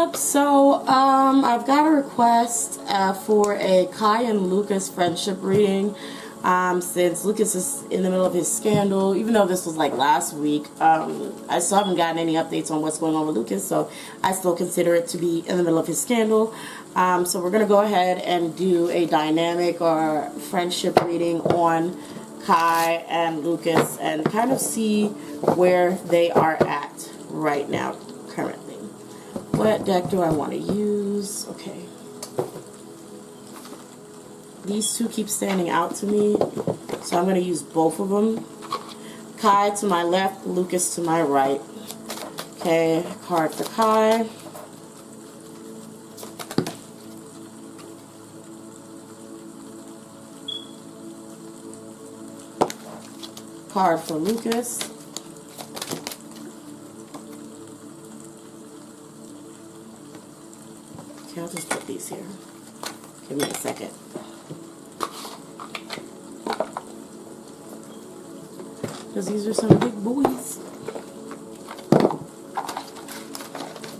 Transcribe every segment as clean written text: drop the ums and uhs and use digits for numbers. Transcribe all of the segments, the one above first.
up? So I've got a request for a Kai and Lucas friendship reading. Since Lucas is in the middle of his scandal, even though this was like last week, I still haven't gotten any updates on what's going on with Lucas, so I still consider it to be in the middle of his scandal. So we're going to go ahead and do a dynamic or friendship reading on Kai and Lucas and kind of see where they are at right now, currently. What deck do I want to use? Okay. These two keep standing out to me, so I'm going to use both of them. Kai to my left, Lucas to my right. Okay, card for Kai. Card for Lucas. Okay, I'll just put these here. Give me a second. Because these are some big boys.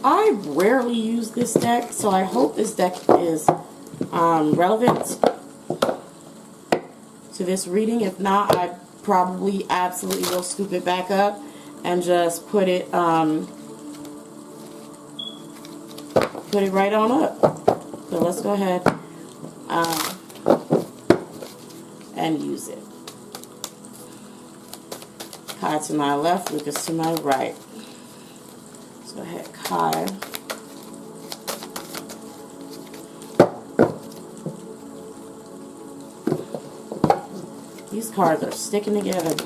I rarely use this deck, so I hope this deck is relevant to this reading. If not, I probably absolutely will scoop it back up and just put it right on up. So let's go ahead and use it. Kai to my left, Lucas to my right. Let's go ahead, Kai. These cards are sticking together, boy.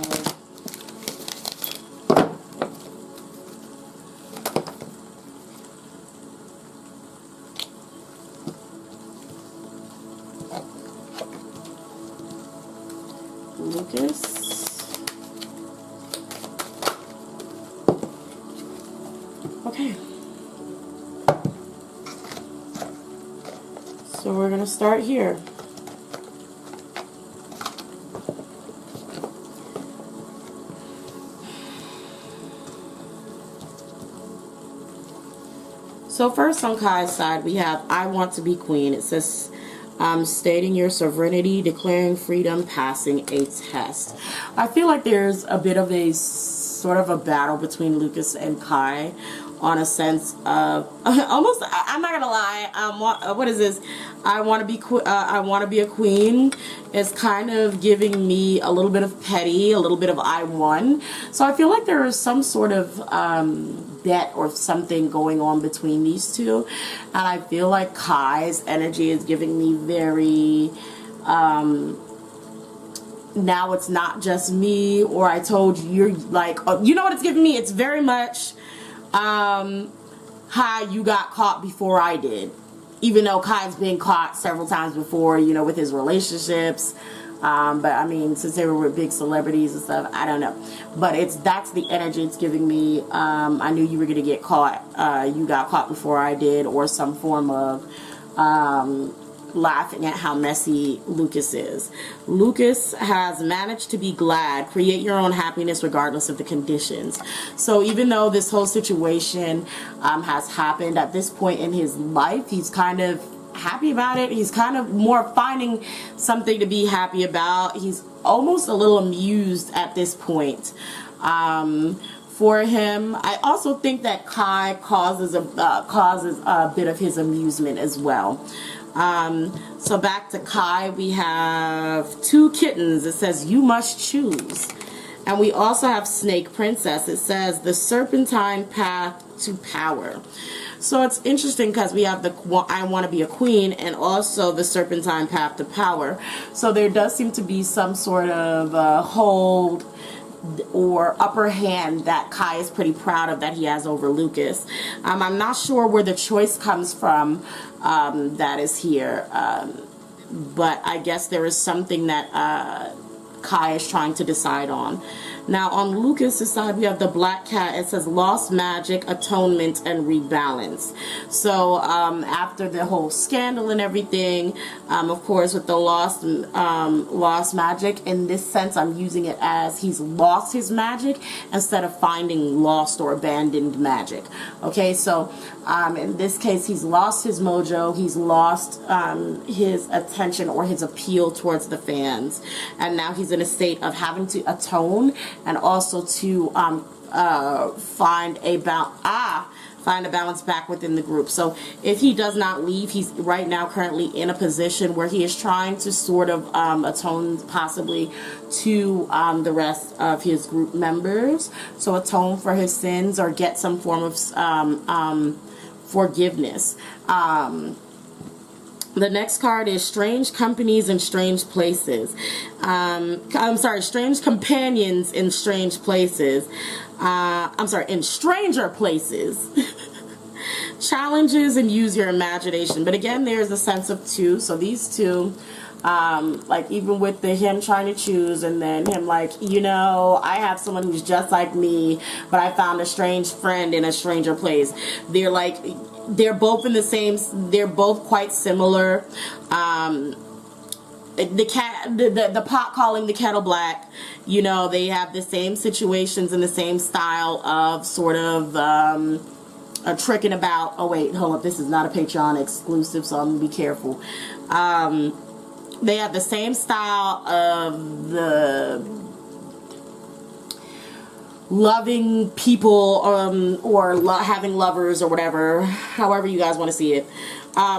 Lucas. Okay. So we're going to start here. So first on Kai's side, we have I want to be queen. It says stating your sovereignty, declaring freedom, passing a test. I feel like there's a bit of a sort of a battle between Lucas and Kai on a sense of almost, I'm not gonna lie, what is this? I want to be a queen is kind of giving me a little bit of petty, a little bit of I won. So I feel like there is some sort of bet or something going on between these two, and I feel like Kai's energy is giving me very now it's not just me, or I told you, you're like, you know what it's giving me? It's very much hi, you got caught before I did, even though Kai's been caught several times before, you know, with his relationships. But I mean, since they were with big celebrities and stuff, I don't know. But that's the energy it's giving me. I knew you were going to get caught. You got caught before I did, or some form of laughing at how messy Lucas is. Lucas has managed to be glad. Create your own happiness regardless of the conditions. So even though this whole situation has happened at this point in his life, he's kind of happy about it. He's kind of more finding something to be happy about. He's almost a little amused at this point. For him, I also think that Kai causes a bit of his amusement as well. So back to Kai, we have two kittens. It says you must choose. And we also have Snake Princess. It says the serpentine path to power. So it's interesting because we have the I want to be a queen and also the serpentine path to power. So there does seem to be some sort of hold or upper hand that Kai is pretty proud of that he has over Lucas. I'm not sure where the choice comes from that is here, but I guess there is something that Kai is trying to decide on. Now on Lucas's side, we have the black cat. It says lost magic, atonement, and rebalance. So after the whole scandal and everything, of course, with the lost magic, in this sense, I'm using it as he's lost his magic instead of finding lost or abandoned magic. Okay, so in this case, he's lost his mojo, he's lost his attention or his appeal towards the fans, and now he's in a state of having to atone and also to find a balance back within the group. So if he does not leave, he's right now currently in a position where he is trying to sort of atone possibly to the rest of his group members. So atone for his sins or get some form of forgiveness. The next card is Strange Companies in Strange Places. I'm sorry, Strange Companions in Strange Places. In Stranger Places. Challenges and use your imagination. But again, there's a sense of two. So these two, like even with him trying to choose and then him like, you know, I have someone who's just like me, but I found a strange friend in a stranger place. They're like, they're both in the same, they're both quite similar. The pot calling the kettle black, you know, they have the same situations and the same style of sort of tricking about. Oh wait, hold up, this is not a Patreon exclusive, so I'm gonna be careful. They have the same style of the loving people or having lovers or whatever, however you guys want to see it.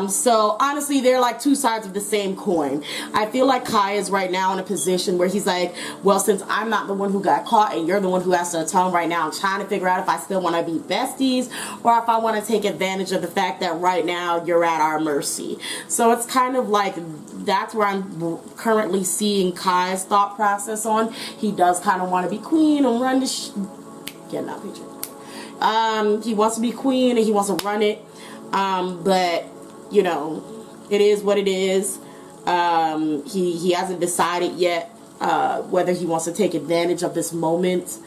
So honestly, they're like two sides of the same coin. I feel like Kai is right now in a position where he's like, well, since I'm not the one who got caught and you're the one who has to atone right now, I'm trying to figure out if I still want to be besties or if I want to take advantage of the fact that right now you're at our mercy. So it's kind of like, that's where I'm currently seeing Kai's thought process on. He does kind of want to be queen and run the getting out picture. He wants to be queen and he wants to run it. But you know, it is what it is. He hasn't decided yet whether he wants to take advantage of this moment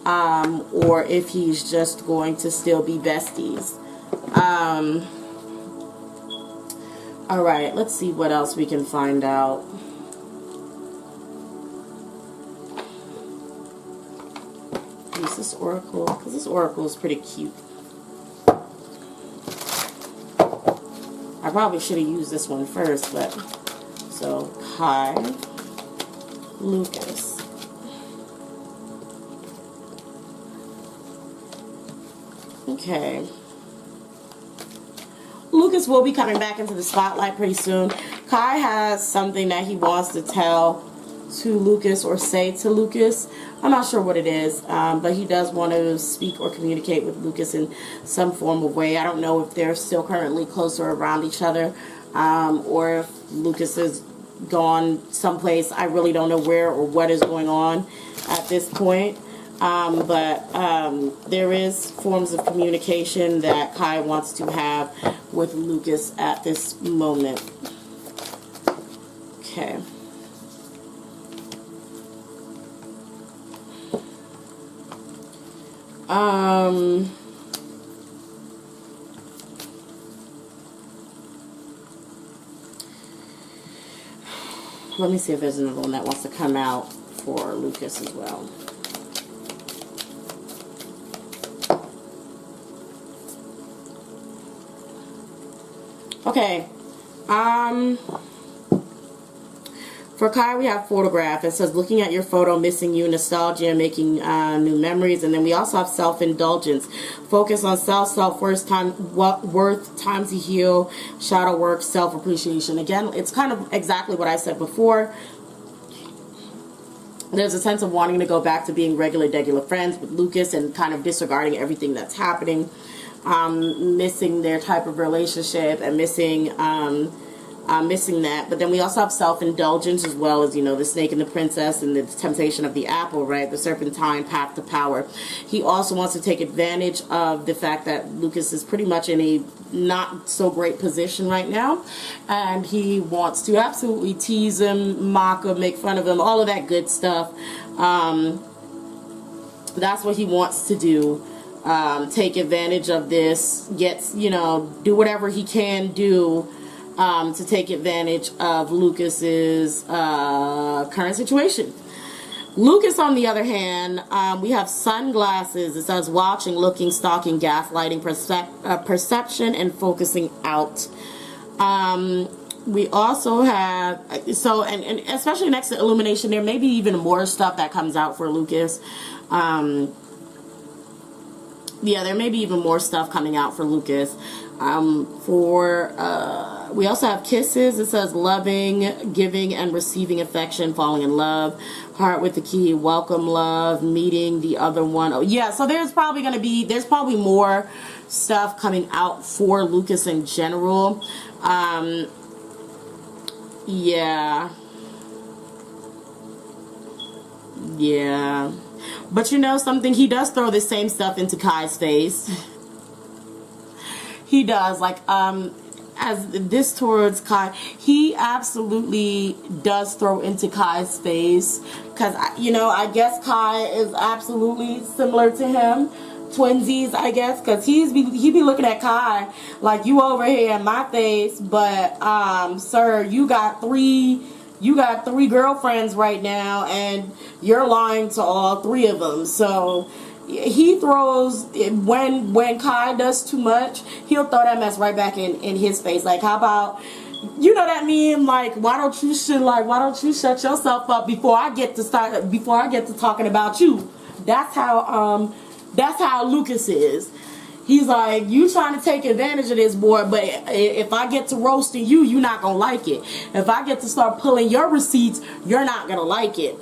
or if he's just going to still be besties. Alright, let's see what else we can find out. Use this oracle, because this oracle is pretty cute. I probably should have used this one first, but so Kai, Lucas. Okay. Lucas will be coming back into the spotlight pretty soon. Kai has something that he wants to tell to Lucas or say to Lucas. I'm not sure what it is, but he does want to speak or communicate with Lucas in some form of way. I don't know if they're still currently close or around each other, or if Lucas is gone someplace. I really don't know where or what is going on at this point. But there is forms of communication that Kai wants to have with Lucas at this moment. Okay. Let me see if there's another one that wants to come out for Lucas as well. Okay. For Kai, we have photograph. It says, looking at your photo, missing you, nostalgia, making new memories. And then we also have self-indulgence. Focus on self-worth, time to heal, shadow work, self-appreciation. Again, it's kind of exactly what I said before. There's a sense of wanting to go back to being regular friends with Lucas and kind of disregarding everything that's happening. Missing their type of relationship and missing that. But then we also have self-indulgence as well as, you know, the snake and the princess and the temptation of the apple, right? The serpentine path to power. He also wants to take advantage of the fact that Lucas is pretty much in a not so great position right now, and he wants to absolutely tease him, mock him, make fun of him, all of that good stuff. That's what he wants to do. Take advantage of this, do whatever he can do to take advantage of Lucas's current situation. Lucas, on the other hand, we have sunglasses. It says watching, looking, stalking, gaslighting, perception, and focusing out. We also have, and especially next to illumination, there may be even more stuff that comes out for Lucas. Yeah, there may be even more stuff coming out for Lucas. We also have kisses. It says loving, giving, and receiving affection, falling in love. Heart with the key, welcome love, meeting the other one. Oh, yeah, so there's probably more stuff coming out for Lucas in general. Yeah. But you know something? He does throw the same stuff into Kai's face. He does. Like, as this towards Kai, he absolutely does throw into Kai's face. Because, I guess Kai is absolutely similar to him. Twinsies, I guess. Because he be looking at Kai like, you over here in my face. But, sir, you got three girlfriends right now, and you're lying to all three of them. So he throws, when Kai does too much, he'll throw that mess right back in his face. Like, how about, you know what I mean? Like, why don't you shut yourself up before I get to talking about you? That's how Lucas is. He's like, you trying to take advantage of this, boy, but if I get to roasting you, you're not going to like it. If I get to start pulling your receipts, you're not going to like it.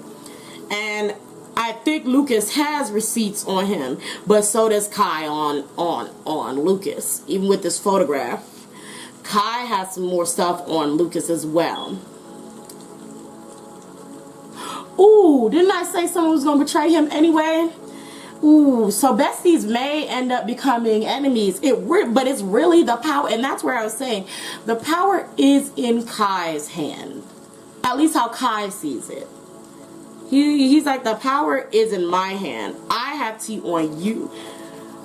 And I think Lucas has receipts on him, but so does Kai on Lucas, even with this photograph. Kai has some more stuff on Lucas as well. Ooh, didn't I say someone was going to betray him anyway? Ooh, so besties may end up becoming enemies. But it's really the power, and that's where I was saying the power is in Kai's hand. At least how Kai sees it. He's like, the power is in my hand. I have tea on you.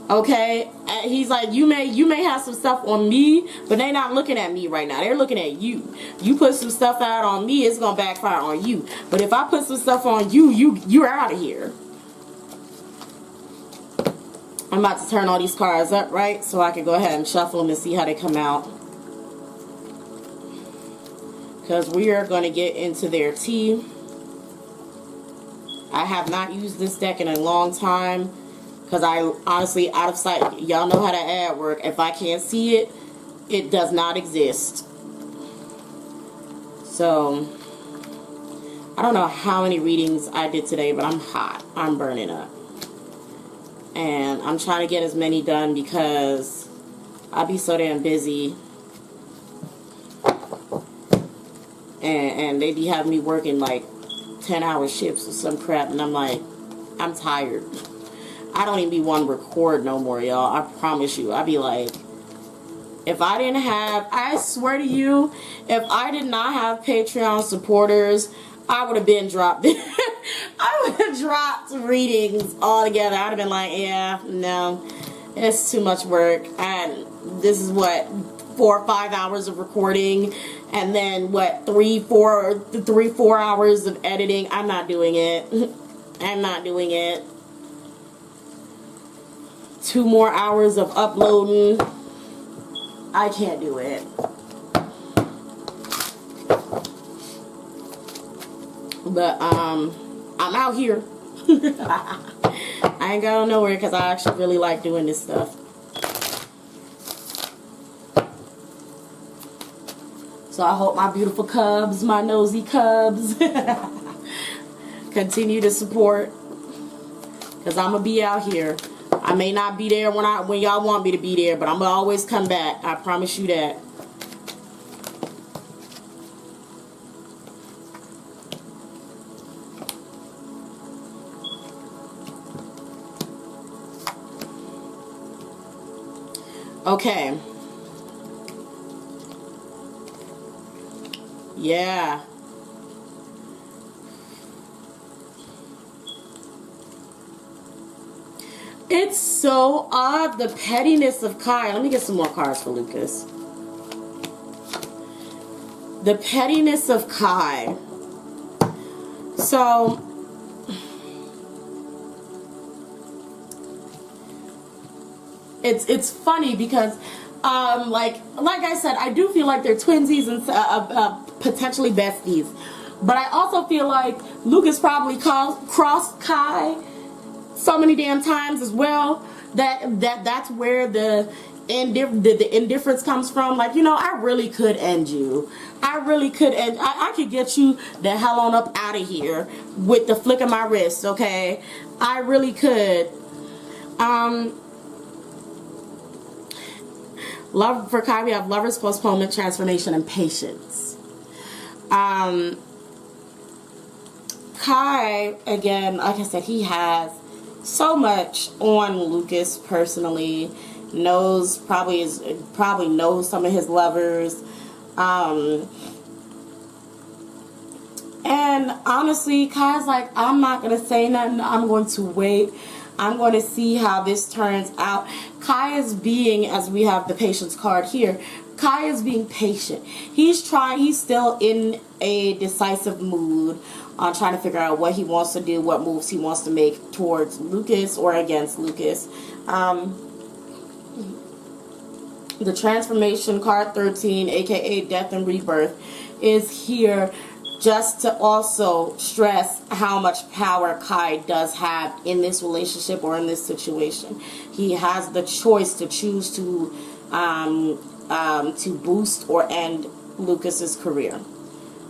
Okay? And he's like, you may have some stuff on me, but they're not looking at me right now. They're looking at you. You put some stuff out on me, it's gonna backfire on you. But if I put some stuff on you, you're out of here. I'm about to turn all these cards up, right? So I can go ahead and shuffle them and see how they come out. Because we are going to get into their tea. I have not used this deck in a long time. Because I honestly, out of sight, y'all know how that ad work. If I can't see it, it does not exist. So, I don't know how many readings I did today, but I'm hot. I'm burning up. And I'm trying to get as many done because I'll be so damn busy. And they be having me working like 10-hour shifts or some crap. And I'm like, I'm tired. I don't even be wanting to record no more, y'all. I promise you. I be like, if I didn't have, I swear to you, if I did not have Patreon supporters, I would have been dropped. I would have dropped readings altogether. I would have been like, yeah, no, it's too much work. And this is what, 4 or 5 hours of recording, and then what, 3-4 hours of editing. I'm not doing it. I'm not doing it. 2 more hours of uploading. I can't do it. But I'm out here. I ain't going nowhere because I actually really like doing this stuff. So I hope my beautiful cubs, my nosy cubs, continue to support. Because I'm going to be out here. I may not be there when y'all want me to be there, but I'm going to always come back. I promise you that. Okay. Yeah. It's so odd, the pettiness of Kai. Let me get some more cards for Lucas. The pettiness of Kai. So, it's funny because, like I said, I do feel like they're twinsies and potentially besties. But I also feel like Lucas probably crossed Kai so many damn times as well that's where the indifference comes from. Like, you know, I really could end you. I really could end. I could get you the hell on up out of here with the flick of my wrist. Okay, I really could. Love for Kai, we have lovers, postponement, transformation, and patience. Kai, again, like I said, he has so much on Lucas personally. Probably knows some of his lovers. And honestly, Kai's like, I'm not going to say nothing. I'm going to wait. I'm going to see how this turns out. Kai is being, as we have the patience card here, Kai is being patient. He's still in a decisive mood on trying to figure out what he wants to do, what moves he wants to make towards Lucas or against Lucas. The transformation card 13, aka death and rebirth, is here just to also stress how much power Kai does have in this relationship or in this situation. He has the choice to choose to boost or end Lucas's career.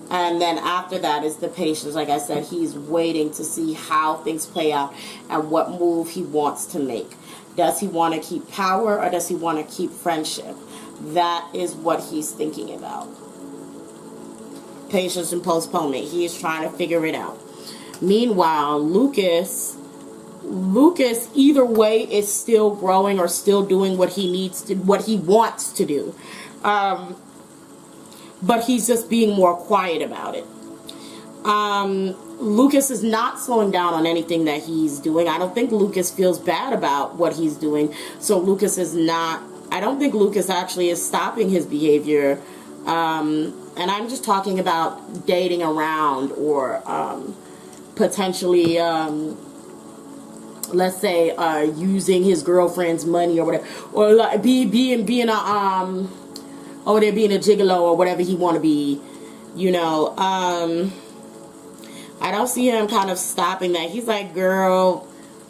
And then after that is the patience. Like I said, he's waiting to see how things play out and what move he wants to make. Does he want to keep power or does he want to keep friendship? That is what he's thinking about. Patience and postponement. He is trying to figure it out. Meanwhile, Lucas, either way, is still growing or still doing what he wants to do. But he's just being more quiet about it. Lucas is not slowing down on anything that he's doing. I don't think Lucas feels bad about what he's doing. So Lucas is not, I don't think Lucas actually is stopping his behavior. And I'm just talking about dating around or potentially, let's say, using his girlfriend's money or whatever. Or like being a, over there being a gigolo or whatever he want to be, you know. I don't see him kind of stopping that. He's like, girl,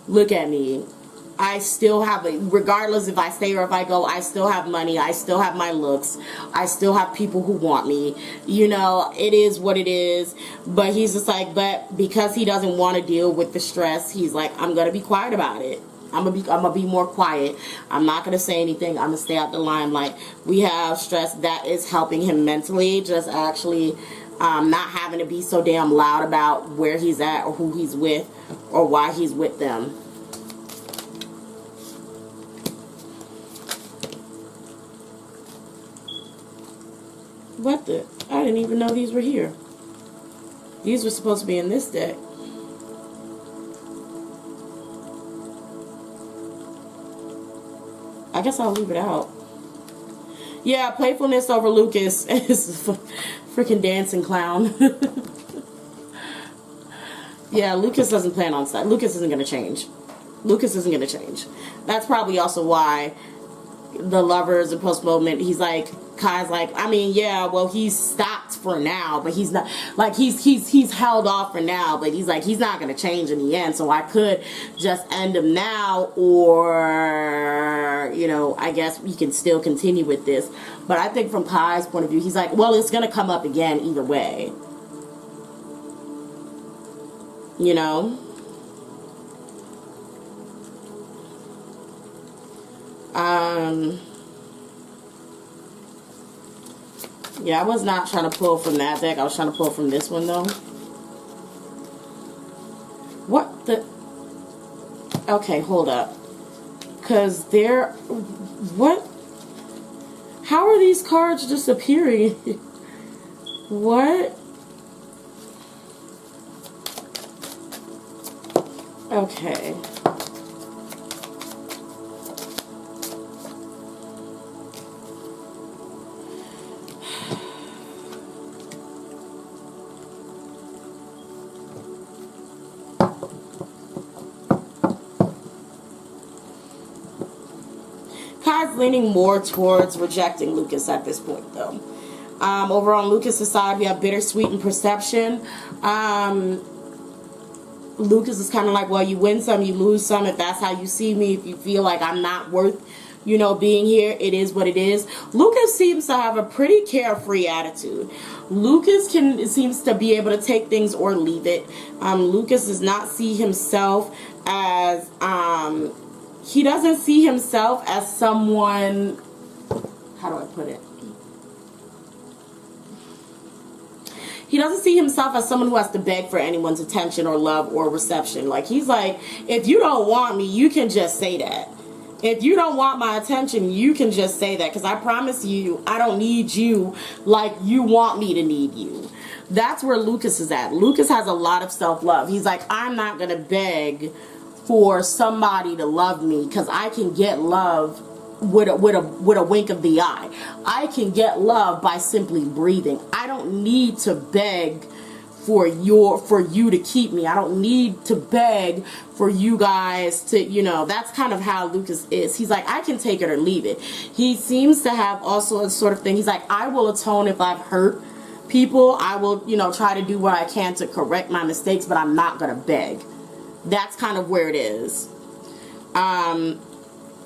look at me. I still have, regardless if I stay or if I go, I still have money. I still have my looks. I still have people who want me. You know, it is what it is. But he's just like, but because he doesn't want to deal with the stress, he's like, I'm going to be quiet about it. I'm gonna be more quiet. I'm not gonna say anything. I'm gonna stay out the limelight. We have stress that is helping him mentally, just actually not having to be so damn loud about where he's at or who he's with or why he's with them. What the? I didn't even know these were here. These were supposed to be in this deck. I guess I'll leave it out. Yeah, playfulness over Lucas is a freaking dancing clown. Yeah, Lucas doesn't plan on that. Lucas isn't going to change. Lucas isn't going to change. That's probably also why the lovers and post moment, he's like, Kai's like, I mean, yeah, well, he's stopped for now, but he's not, like, he's held off for now, but he's like, he's not going to change in the end, so I could just end him now, or, you know, I guess we can still continue with this. But I think from Kai's point of view, he's like, well, it's going to come up again either way. You know? Yeah, I was not trying to pull from that deck. I was trying to pull from this one, though. What the? Okay, hold up. Because they're... What? How are these cards disappearing? What? Okay. leaning more towards rejecting Lucas at this point, though. Over on Lucas's side, we have bittersweet and perception. Lucas is kind of like, well, you win some, you lose some. If that's how you see me, if you feel like I'm not worth, you know, being here, it is what it is. Lucas seems to have a pretty carefree attitude. Lucas seems to be able to take things or leave it. Lucas does not see himself as, he doesn't see himself as someone, how do I put it? He doesn't see himself as someone who has to beg for anyone's attention or love or reception. Like, he's like, if you don't want me, you can just say that. If you don't want my attention, you can just say that. Because I promise you, I don't need you like you want me to need you. That's where Lucas is at. Lucas has a lot of self-love. He's like, I'm not going to beg for somebody to love me, because I can get love with a wink of the eye. I can get love by simply breathing. I don't need to beg for you to keep me. I don't need to beg for you guys to, you know, that's kind of how Lucas is. He's like, I can take it or leave it. He seems to have also a sort of thing. He's like, I will atone if I've hurt people. I will, you know, try to do what I can to correct my mistakes, but I'm not going to beg. That's kind of where it is.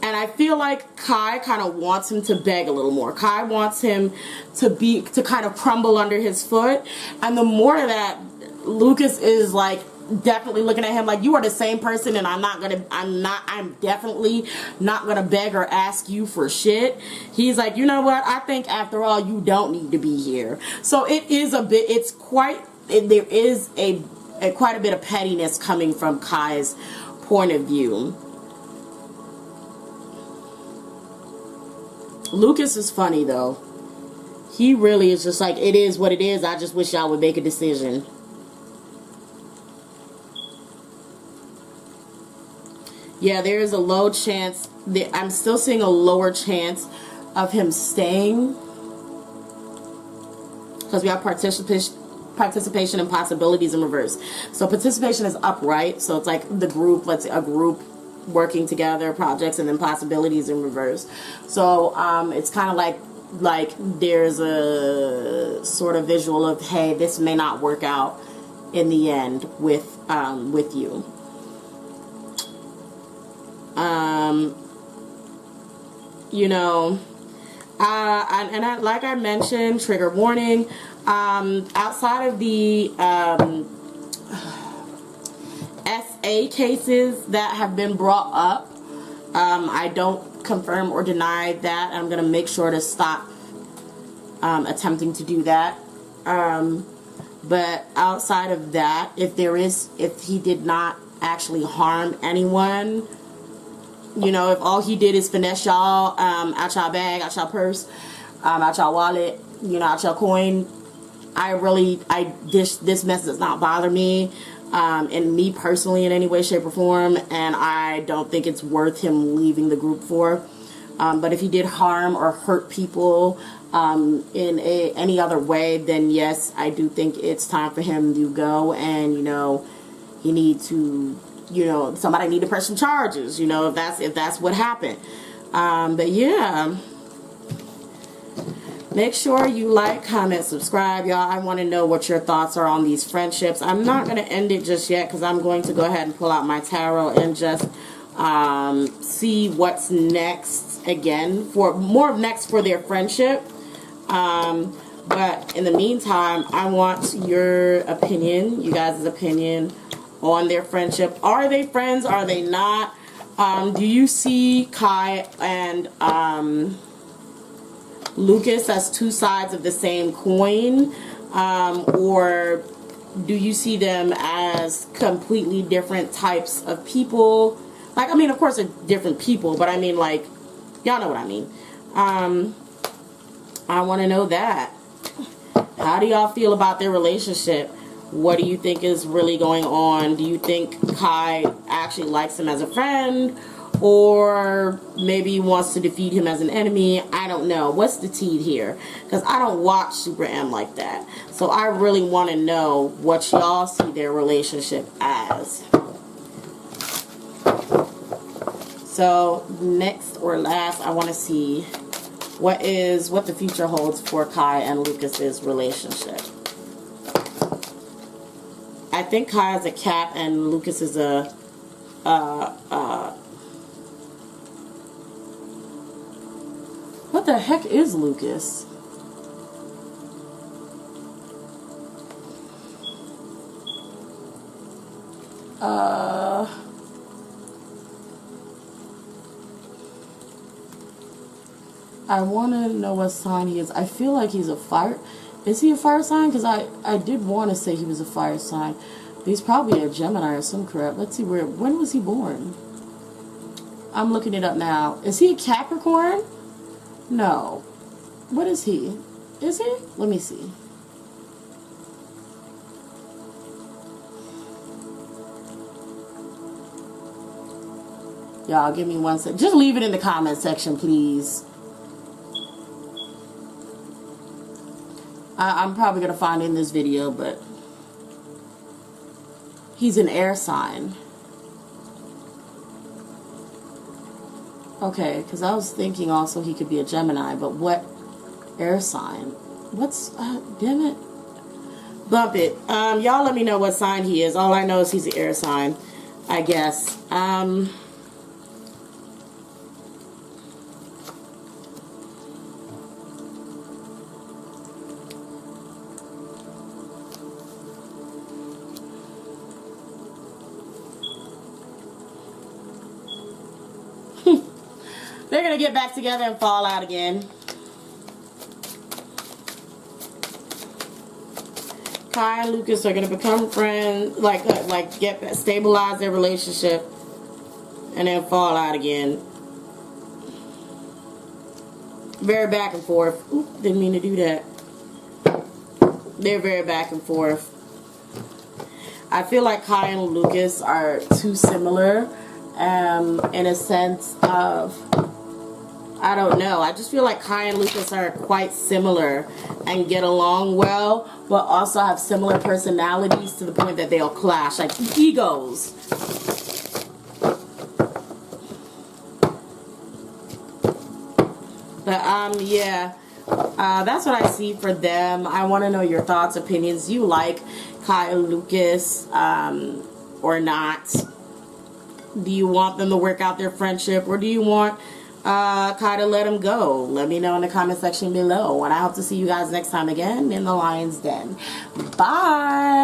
And I feel like Kai kind of wants him to beg a little more. Kai wants him to kind of crumble under his foot. And the more that Lucas is like definitely looking at him like, you are the same person, and I'm definitely not gonna beg or ask you for shit. He's like, you know what? I think after all, you don't need to be here. So it is a bit, there is quite a bit of pettiness coming from Kai's point of view. Lucas is funny, though. He really is just like, it is what it is. I just wish y'all would make a decision. Yeah, there is a low chance. I'm still seeing a lower chance of him staying, because we have participation and possibilities in reverse. So participation is upright. So it's like the group, let's say a group working together, projects, and then possibilities in reverse. So it's kind of like there's a sort of visual of, hey, this may not work out in the end with you. You know, like I mentioned, trigger warning, outside of the SA cases that have been brought up, I don't confirm or deny that. I'm going to make sure to stop attempting to do that. But outside of that, if he did not actually harm anyone, you know, if all he did is finesse y'all out y'all bag, out y'all purse, out y'all wallet, you know, out y'all coin, this mess does not bother me. And me personally in any way, shape, or form, and I don't think it's worth him leaving the group for. But if he did harm or hurt people in any other way, then yes, I do think it's time for him to go, and, you know, he need to, you know, somebody need to press some charges, you know, if that's what happened. But yeah. Make sure you like, comment, subscribe, y'all. I want to know what your thoughts are on these friendships. I'm not going to end it just yet, because I'm going to go ahead and pull out my tarot and just see what's next again, for more next for their friendship. But in the meantime, I want your opinion, you guys' opinion on their friendship. Are they friends? Are they not? Do you see Kai and Lucas as two sides of the same coin, or do you see them as completely different types of people? Like, I mean, of course they're different people, but I mean, like, y'all know what I mean. I want to know that. How do y'all feel about their relationship? What do you think is really going on? Do you think Kai actually likes him as a friend, or maybe wants to defeat him as an enemy? I don't know. What's the tea here? Because I don't watch Super M like that. So I really want to know what y'all see their relationship as. So next or last, I want to see what the future holds for Kai and Lucas's relationship. I think Kai is a cat and Lucas is a what the heck is Lucas? I want to know what sign he is. I feel like he's a fire. Is he a fire sign? Because I did want to say he was a fire sign. But he's probably a Gemini or some crap. Let's see when was he born? I'm looking it up now. Is he a Capricorn? No. What is he? Is he? Let me see. Y'all, give me 1 sec. Just leave it in the comment section, please. I'm probably going to find it in this video, but he's an air sign. Okay, because I was thinking also he could be a Gemini, but what air sign? What's, damn it. Bump it. Y'all let me know what sign he is. All I know is he's an air sign, I guess. They're going to get back together and fall out again. Kai and Lucas are going to become friends, stabilize their relationship, and then fall out again. Very back and forth. Oop, didn't mean to do that. They're very back and forth. I feel like Kai and Lucas are too similar in a sense of, I don't know. I just feel like Kai and Lucas are quite similar and get along well, but also have similar personalities to the point that they'll clash, like egos. But yeah, that's what I see for them. I want to know your thoughts, opinions. Do you like Kai and Lucas or not? Do you want them to work out their friendship, or do you want Kai to let him go? Let me know in the comment section below, and I hope to see you guys next time again in the Lion's Den. Bye.